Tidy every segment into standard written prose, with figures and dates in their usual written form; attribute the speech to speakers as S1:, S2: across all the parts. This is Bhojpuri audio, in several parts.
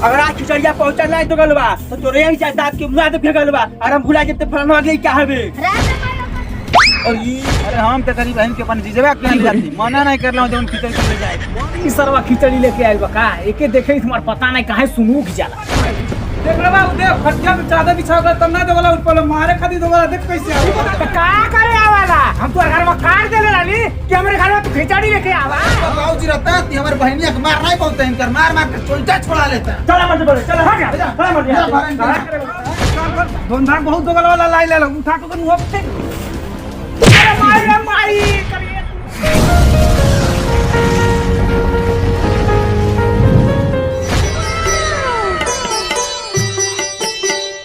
S1: अगर आज खिचड़िया पहुंचल नहीं तो गलबा तो तोरे यहीं से दांत के मुंह पे फेंकलबा और हम भुला जब ते फलनवा गई क्या हबे।
S2: अरे हम तो करीब बहन के अपन जीजवा के जाती मना नहीं करला जवन खिचड़ी ले जाए।
S3: ई सरवा खिचड़ी लेके आइल बा का एके देखे तुम्हार पता नहीं काहे सुनू की जाला।
S2: देख रे बाबू देख खटिया में चादर बिछा कर तब ना देवला ऊपर मारे खाती देवला देख कैसे आवा
S3: तो का करे आवाला हम तो घर में काट देले रानी कि हमरे घर में तू खिचड़ी लेके आवा।
S2: बाबू जी रहता है हमारे बहनिया के मार नहीं पहुंचते इनकर मार मार के चोलटा छोड़ा लेता है।
S1: चला मत बोले चला हट जा चला मत
S2: धोन धान बहुत दोगल वाला लाई ले लो उठा के मुंह पे
S3: अरे माई करिए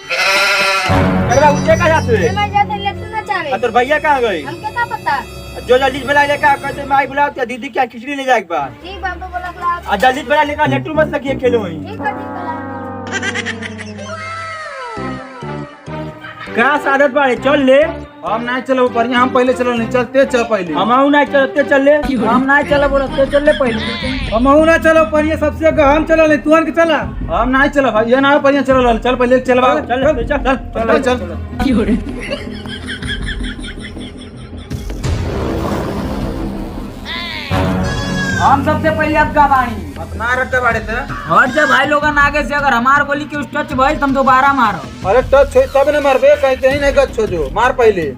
S1: अरे बाबू ये कहां जाते
S4: मैं जाते इलेक्शन ना चाहे
S1: तोर भैया कहां गई
S4: हमके का पता।
S1: जो जल्दी बना लेका कहते माई बुलाओ क्या दीदी क्या खिचड़ी ले जाए एक बार
S4: ठीक बाप तो बोला क्लास
S1: आ जल्दी बना लेका लट्टू मत लगिए खेलो वहीं
S4: ठीक है
S1: का सादत बाड़े चल ले
S2: हम नहीं चलो बढ़िया हम पहले चलो नहीं चलते चल पहले
S1: हमाऊ नहीं चलते चल ले
S3: हम ना चला बोलते चल ले पहले
S2: हम ना चलो बढ़िया सबसे आगे हम चलो नहीं तुहन के चला हम नहीं चलो भाई ये ना बढ़िया चलो चल पहले चल
S1: चल चल
S2: चल चल
S3: हम सबसे पहले अब गवानी
S2: अपना रट्टे बाड़े थे
S3: और जब भाई लोगन आगे से अगर हमार बोली कि उस टच भइल तुम दोबारा मारो।
S2: अरे टच तब न मरबे कहते ही नहीं गच हो जो मार पहले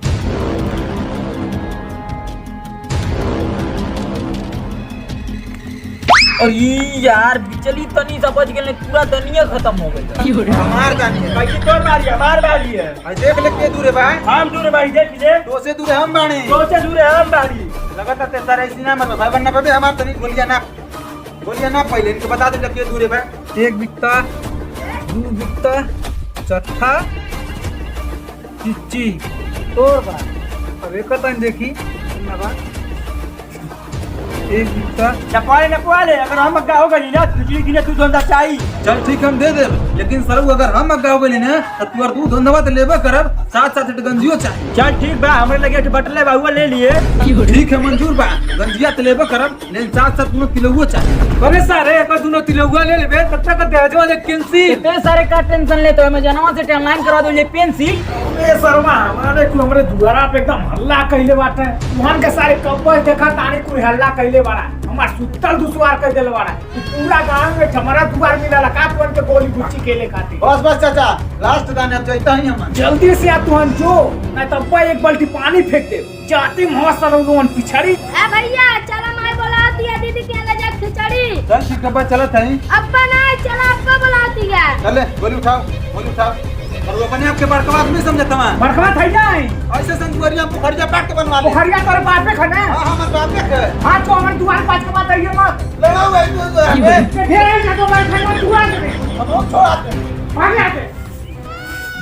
S3: और ये यार बिचली तनी समझ गेल पूरा दुनिया खत्म हो गई।
S2: मार जानी है
S1: भाई तो मारी हमार बारी है
S2: भाई देख ले के दूर है भाई
S1: हम दूर बारी देख ले
S2: तो से दूर है हम बाणी
S1: तो से दूर है हम बारी
S2: लगातार ते सारे इसी ना मर भाई बनना पे हमार तनी गोलियां ना पहले इनको बता दे के दूर है भाई एक बिकता दो बिकता चौथा चिच्ची तोर बा अब एक तन देखी ना बा एक बिकता
S1: चपाले न पाले अगर हम मग्गा हो गई ना खिचड़ी की ने तू धंधा चाहिए
S2: चल ठीक हम दे दे लेकिन सर अगर हम मग्गा हो गई ना तो तू और तू धंधवा तो लेबे करब साथ साथ गंजियो चाहिए
S1: चल ठीक बा हमरे लगे बटले बाहुआ ले लिए
S2: ठीक है मंजूर बा गंजिया तो लेबे करब लेकिन साथ साथ दोनों तिलौआ चाहिए अरे सारे एक दोनों तिलौआ ले लेबे तब तक दहेजवा ले कैंसिल
S3: इतने सारे का टेंशन लेते हो मैं जनवा से टाइमलाइन करा दो ले पेंसिल।
S5: ए सरवा हमारे को हमरे दुआरा पे एकदम हल्ला कइले बाटे तुहन के सारे कब्बे देखा तानी कोई हल्ला कइले बाड़ा हमार सुतल दुसवार कर देले बाड़ा पूरा गांव में हमारा दुआर मिला का तुहन के गोली गुच्ची केले खाती
S2: बस बस चाचा लास्ट दाने अब जाता ही हम
S5: जल्दी से आ तुहन जो नहीं तो अब्बा एक बाल्टी पानी फेंक दे जाती मौसम लोगन पिछड़ी
S4: ए भैया चला माई बुलाती है दीदी के ले जा खिचड़ी।
S2: चल ठीक है चलत है
S4: अब्बा नहीं चला अब्बा बुलाती है।
S2: चले गोली उठाओ और वो अपने आपके बड़का बात नहीं समझता मैं
S5: बरखवा थई जाए
S2: ऐसे संतुवरिया पोखरिया पाट के बनवा ले
S5: पोखरिया तोरे बाप पे खना
S2: हां हमर बाप के
S5: हां तो हमर दुआर पास के बात आइए मत
S2: लगाओ भाई तू
S5: फिर ना तो बैठ खना दुआर पे
S2: हम लोग छोड़ाते
S5: भाग आते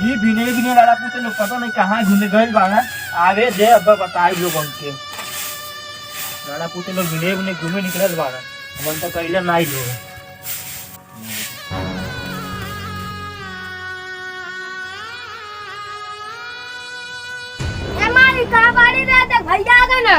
S1: ये बिने लड़ा पूछे लोग पता नहीं कहां घूमे गए बागा आगे दे अब बताई लोग उनके लड़ा पूछे लोग बिने घूमे निकलल बागा हम तो कइले नहीं लोग
S4: ए माई कहां बाड़ी रे देख भैया आ गए ना।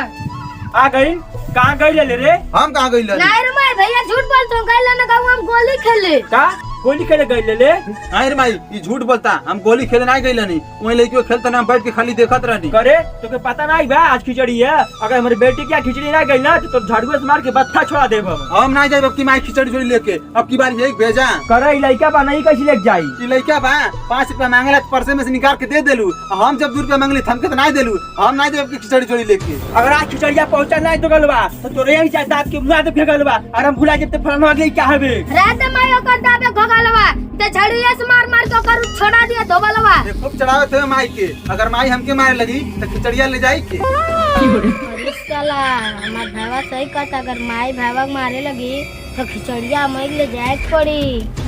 S1: आ गई कहां गई ले रे
S2: हम कहां गइल
S4: नहीं रे माई भैया झूठ बोलतो गइल ना गांव हम गोली खेले।
S1: का गोली खेले गई ले
S2: नहीं रे भाई ये झूठ बोलता हम गोली खेले नहीं गइल नहीं वही लड़कियों खेलते ना बैठ के खाली देखत रहनी
S1: करे तो के पता नहीं बा आज खिचड़ी है अगर हमारी बेटी क्या खिचड़ी ना गई ना तो झाड़ू से मार के बत्था छोड़ा देब
S2: हम नहीं जाए अब की माई खिचड़ी जोड़ी लेके अब की बार यही भेजा
S1: करे लड़का बा नहीं कैसे लेके जाई
S2: ई लड़का बा 5 रुपया मांगला परसे में से निकाल के दे देलू हम जब 2 रुपया मांगली थमके तो नहीं देलू हम नहीं देब की खिचड़ी जोड़ी लेके
S1: अगर आज खिचड़िया पहुंचा नहीं तो गलबा तो तोरे यहीं से दांत के मुंह पे फेंकलबा और हम भुला जब ते फलनवा गई क्या हबे
S4: रात माई ओकर दाबे भगालवा ते झड़िया से मार मार के ओकर छोड़ा दिया धोबलवा।
S2: ये खूब चढ़ावे थे माई के अगर माई हमके मारे लगी तो खिचड़िया ले जाई के
S4: अरे साला हमार भावा सही कहता अगर माई भावा मारे लगी तो खिचड़िया मई ले जाए पड़ी।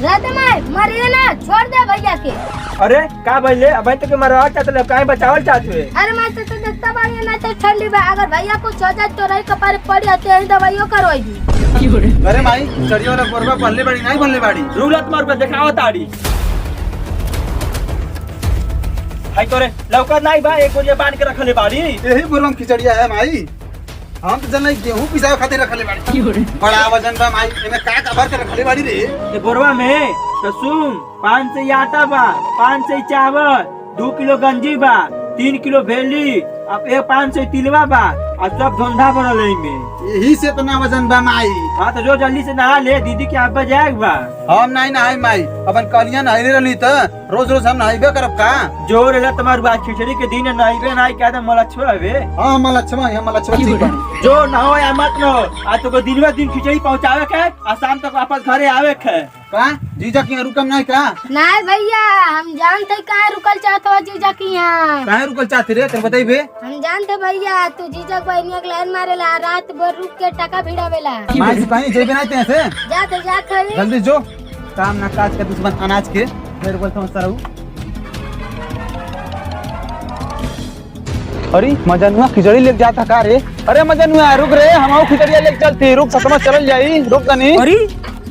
S4: रात माई मारिए ना छोड़ दे भैया के।
S1: अरे का भइले अबे तो के मरवा चाहत ले काहे बचावल चाहत है
S4: अरे माई तो देखता बानी ना तो ठंडी बा अगर भैया को हो जाए तो रही कपारे पड़ी आते हैं दवाइयों करवाई।
S2: अरे माई खिचड़िया वाला बोरबा बनले बाड़ी नहीं बनले बाड़ी
S1: रूलत मार पे दिखाओ ताड़ी हाय तोरे लौका नहीं बा एक गोलियां बांध के रखले बाड़ी
S2: यही बोरबा खिचड़िया है माई हम तो जन गेहूं पिसावे खातिर रखले बाड़ी बड़ा वजन बा माई एमे का भर के रखले बाड़ी रे
S1: ये बोरवा में तो सुन 5 से आटा बा, 5 से चावल, 2 किलो गंजी बा, 3 किलो भेली, अब 5 से तिलवा बा और सब धंधा बनल है में।
S2: यही से तो ना वजन बा माई।
S1: हाँ तो जो जल्दी से नहा ले, दीदी के आबा जाएगा बा।
S2: हम नहीं नहाई माई, अपन कलिया नहाइले रहली त रोज रोज हम नहाइबे करब का।
S1: जोर है तुम्हारी बात, खिचड़ी के दिन नहाइबे नहीं क्या था मलच्छो हवे।
S2: हां मलच्छवा ठीक बा।
S1: जो नहो या मत नहो, आज तो दिन दिन खिचड़ी पहुंचावे के और शाम तक वापस घरे आवे के।
S2: का जीजा की रुकम नहीं का?
S4: नहीं भैया, हम जानते कहाँ रुकल चाहत हो जीजा की यहाँ।
S2: काहे रुकल चाहते रे तेरे बताइबे?
S4: हम जानते भैया तू जीजा को बहनिया के लाइन मारेला, रात भर रुक के टका भिड़ावेला।
S2: माई कहीं जेबे नहीं ते से
S4: जा तो जा खरी।
S2: जल्दी जो काम ना काज के दुश्मन अनाज के मेरे बोल समझता रहू। अरे मजनुआ खिचड़ी लेके जाता का रे? अरे मजनुआ रुक रे, हम खिचड़ी लेके चलती, रुक सतमा चल जाई, रुक तनी।
S3: अरे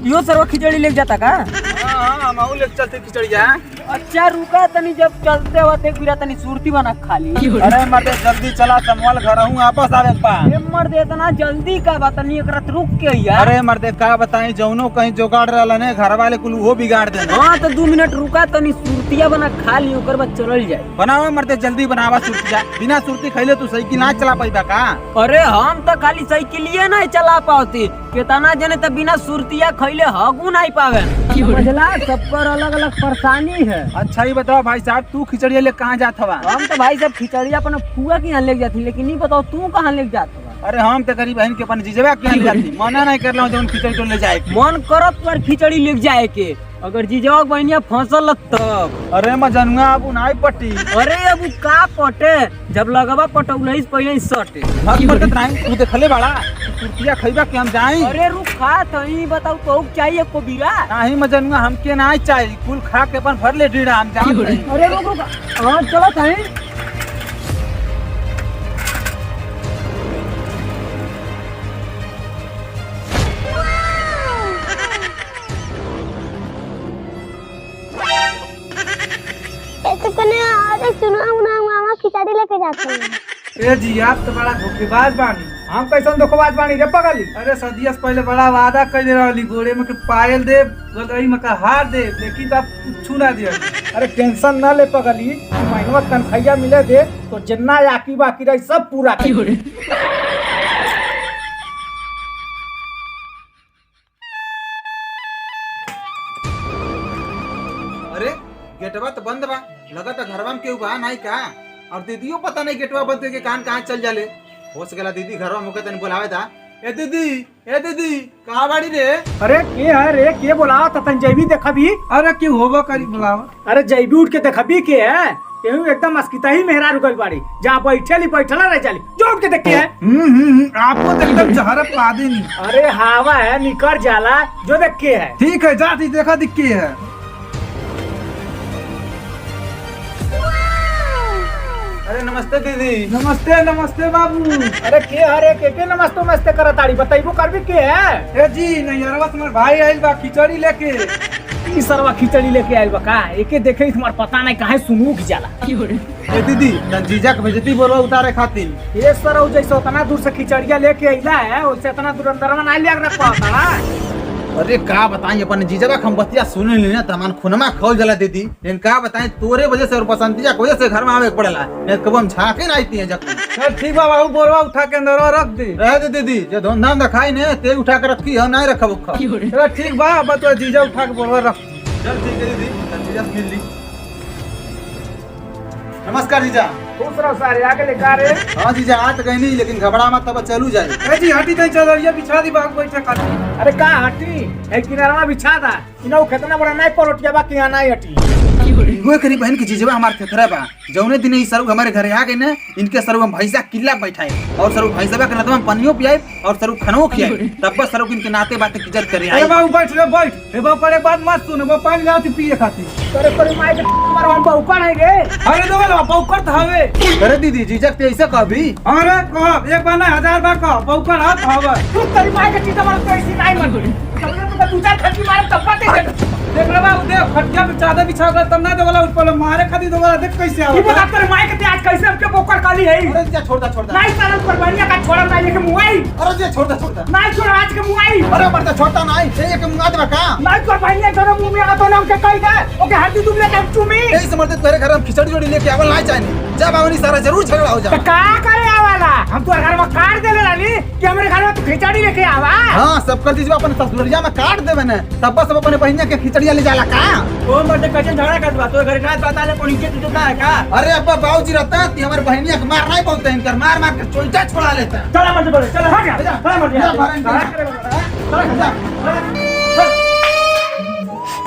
S3: यो सरवा खिचड़ी लेके जाता का?
S2: हां हम लेके चलते खिचड़िया।
S3: अच्छा रुका तनी, जब चलते होते फिर तनी सुरती बना खाली।
S2: अरे मर्दे जल्दी चला, समवाल घर हूं वापस आवे पा।
S3: ए मर्द इतना जल्दी का बा, तनी एकरा रुक के यार।
S2: अरे मर्दे का बताई, जौनो कहीं जोगाड़ रहला ने घर वाले कुल वो बिगाड़ देना।
S3: हां तो 2 मिनट रुका तनी, सुरतिया बना खा ली, ओकर बाद चलल जाए।
S2: बनावा मर्दे जल्दी बनावा सुरतिया, बिना सुरती खइले तू साइकिल ना चला पाइबा का?
S3: अरे हम तो खाली साइकिलिए नहीं चला पाती, कितना जने तो बिना सुरतिया खइले हगू नहीं पावे। समझला, सबकर अलग अलग परेशानी है।
S2: अच्छा ही बताओ भाई साहब, तू खिचड़ी ले कहाँ जात हवा?
S3: हम तो भाई सब खिचड़ी अपन फुआ के यहाँ लेके जाती, लेकिन नहीं बताओ तू कहाँ लेके जाता।
S2: अरे हम तो गरीब बहन के अपन जीजवा के यहाँ जाती, मना नहीं कर रहा खिचड़ी तो ले जाए।
S3: मन करत पर खिचड़ी लेके जाए के, अगर जीजवा बहनिया फसल तब।
S2: अरे मजनुआ अब नहीं पट्टी।
S3: अरे अब का पटे, जब लगवा पटौलही पहले ही सटे।
S2: भाग पटत नहीं, तू देखले बड़ा सुरतिया खइबा के हम जाई।
S3: अरे रुक खा तही बताऊ तो चाहिए को बीरा।
S2: नहीं मजनुआ हमके नहीं चाहिए, कुल खा के अपन भर ले डीड़ा हम जान।
S3: अरे रुक रुक, हां चलो तही।
S4: तो कने अरे सुना मामा खिचड़ी लेके जाते हैं।
S5: ए जी आप तो बड़ा धोखेबाज बानी। हम कैसन धोखेबाज बानी रे पगली? अरे सदिया से पहले बड़ा वादा कइले रहली, गोरे में के पायल दे, गलई में का हार दे, लेकिन अब कुछ ना दिया। अरे टेंशन ना ले पगली, महीनवा तनखैया मिले दे तो जितना याकी बाकी रही सब पूरा कर।
S2: अरे गेटवा तो बंद बा, लगा तो घरवा में केहू बा नहीं का? और दीदियों पता नहीं गेटवा बंद करके कहाँ चल जाले। हो सकेला दीदी घरवा मुके तनी बुलावे दा। ए दीदी कहाँ बाड़ी रे?
S5: अरे के है रे, के बोलावा तन जैबी देखबी? अरे के होबो करी बुलावा? अरे जैबी उठ के देखबी के है, केहू एकदम मस्किता ही मेहरा रुकल बाड़ी, जहाँ बैठला रह जाली, जो उठ के देख के है।
S2: आपको तो एकदम जहर पा देनी।
S5: अरे हवा है निकल जाला, जो देख के है।
S2: ठीक है जाती देखा दिख के है। अरे नमस्ते दीदी।
S5: नमस्ते बाबू। अरे के हरे के नमस्ते करताड़ी, बताइबो करबी के है? ए जी नैयरवा तुम्हार भाई आइल बा खिचड़ी लेके। ई सरवा खिचड़ी लेके आइल बा का? एके देखे तुम्हार पता नहीं काहे सुनू की जाला।
S2: ए दीदी जीजा के भेजती बोलो उतारे खातिर।
S5: ये सरौ जैसे उतना दूर से खिचड़िया लेके आइला है, वैसे इतना दूर अंदरवा नहीं ले रख पाता।
S2: अरे का बताई, अपन जीजवा हम बतिया सुन ली ना, तमान खुनमा खोल जला दीदी। लेकिन का बताई, तोरे वजह से और पसंदीजा की वजह से घर में आवे पड़ेला, नहीं कब हम झाके ना आती है जब।
S5: चल ठीक बा बाबू, बोरवा उठा के अंदर रख दे।
S2: रह दे दीदी, जो धूमधाम रखाई ने ते उठा के रखी हम नहीं रखब।
S5: चल ठीक बा, अब तो जीजा उठा के बोरवा रख।
S2: चल ठीक है दीदी, जीजा से मिल ली। नमस्कार जीजा।
S5: खुश रहो सारे, आगे लेकर रे।
S2: हाँ जीजा आ तो कहीं नहीं, लेकिन घबरा मत, तब चलू जाए।
S5: ए जी हटी नहीं चल रही है, बिछा दी बाग बैठे खाती। अरे का हटी, एक किनारा बिछा दा, इनो कितना बड़ा नहीं परोटिया बा कि नहीं हटी।
S2: वो करी बहन की जीजवा हमारे थेथरा बा, जौने दिन ई सरु हमारे घरे आ गए ना, इनके सरु हम भैंसा किल्ला बैठाए और सरु भैंसा के नाते हम पनियो पियाए और सरु खनवो खियाए, तब बस सरु इनके नाते बातें इज्जत करे आई।
S5: अरे बाबू बैठ रे बैठ, ए बाबू परे बात मत सुन, वो पानी लाती पिए खाती। अरे पर माई के मारो हम बाबू का नहीं गे। अरे दो वाला बाबू कर हवे।
S2: अरे दीदी जीजा ते ऐसे कहबी?
S5: अरे कह एक बार ना 1000 बार कह, बाबू का हाथ हवे। तू तेरी माई के चीज मार तो ऐसी नहीं मत। सबने तो 2-4 खट्टी मारे तब पाते देख ले बाबू, देख खटिया पे चादर बिछा कर तब ना देवला उठ पड़े मारे खातिर देवला देख कैसे आवे। ये बता तेरे माई के आज कैसे हमके बोकर काली है।
S2: अरे जा छोड़ दे
S5: नहीं सारा परवानिया का छोड़ा ना लेके मुआई।
S2: अरे जा छोड़ दे
S5: नहीं छोड़ आज के मुआई।
S2: अरे मरता छोड़ता नहीं ये के मुंगा देबा का
S5: नहीं परवानिया दोनों मुंह में आ तो नाम के कही दे ओके हड्डी दुबले के चुमी।
S2: यही समझते तेरे घर में खिचड़ी जोड़ी लेके आवल नहीं चाहिए जब आवनी सारा जरूर झगड़ा हो
S5: तो
S2: जाए।
S5: का करे आवाला हम तो घर में काट देले रानी कि हमरे घर में तू खिचड़ी लेके आवा।
S2: हां सब कर दीजिए अपन ससुरिया में काट देबे ने तब सब अपने बहनिया के खिचड़िया ले जाला का।
S1: कौन बड़े कैसे झगड़ा करत बा तो घर का बता ले कोनी के तू है का।
S2: अरे अब्बा बाबूजी रहता ती हमारे बहनिया के मार नहीं बोलते इनकर मार मार के चोइटा छोड़ा लेते हैं।
S1: चला मत बोले चला हट जा चला मत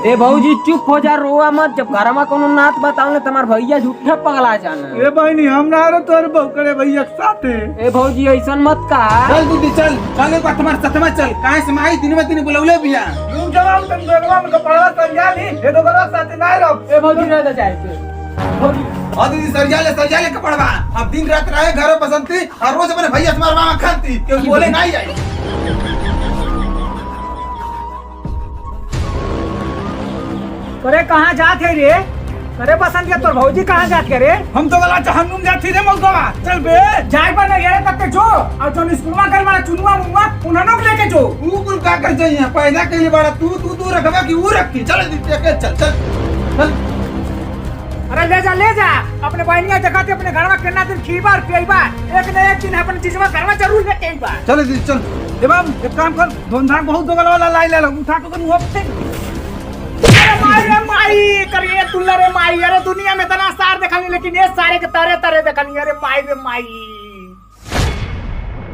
S3: ए भौजी चुप हो जा रोआ मत जब घर में कोनो नात बताओ तुम्हार भैया झूठे पगला जाना।
S5: ए बहनी हम ना रो तोर बौकड़े भैया के साथे।
S3: ए भौजी ऐसन मत का।
S2: चल दीदी चल चल एक बार तुम्हारे साथ में चल काहे से माई दिन में दिन बुलौले बिया।
S5: तुम जवाब तुम दोगवा में कपड़ा संजा ली ये दोगवा साथे ना रहो।
S3: ए भौजी रह जा जाए भौजी
S2: और दीदी सरजा ले कपड़वा अब दिन रात रहे घर बसंती और रोज अपने भैया से मारवा में खाती क्यों बोले नहीं जाए।
S5: अरे कहाँ जात है रे। अरे पसंद के तोर भौजी कहाँ जात के रे। हम तो गला जहन्नुम जाती रे मौगवा चल बे जाय पर नहीं तक के जो और जो स्कूलवा कर मारा चुनुआ मुनुआ उन्होंने को लेके जो
S2: तू कुल का कर जाइए पैदा के लिए बड़ा तू रखबा कि वो रखी चल दीदी के चल चल चल।
S5: अरे ले जा अपने बहनिया जगह अपने घर में कितना दिन खीबा और पियबा एक न एक दिन अपन चीजवा घर में जरूर लेके आइबा।
S2: चल दीदी चल
S5: ए बाबू एक काम कर धोनधाम बहुत दोगल वाला लाई ले उठा के मुंह पे। अरे माई करिए तुल्ला रे माई। अरे दुनिया में इतना सार देखनी लेकिन ये सारे के तारे तारे देखनी। अरे माई रे माई।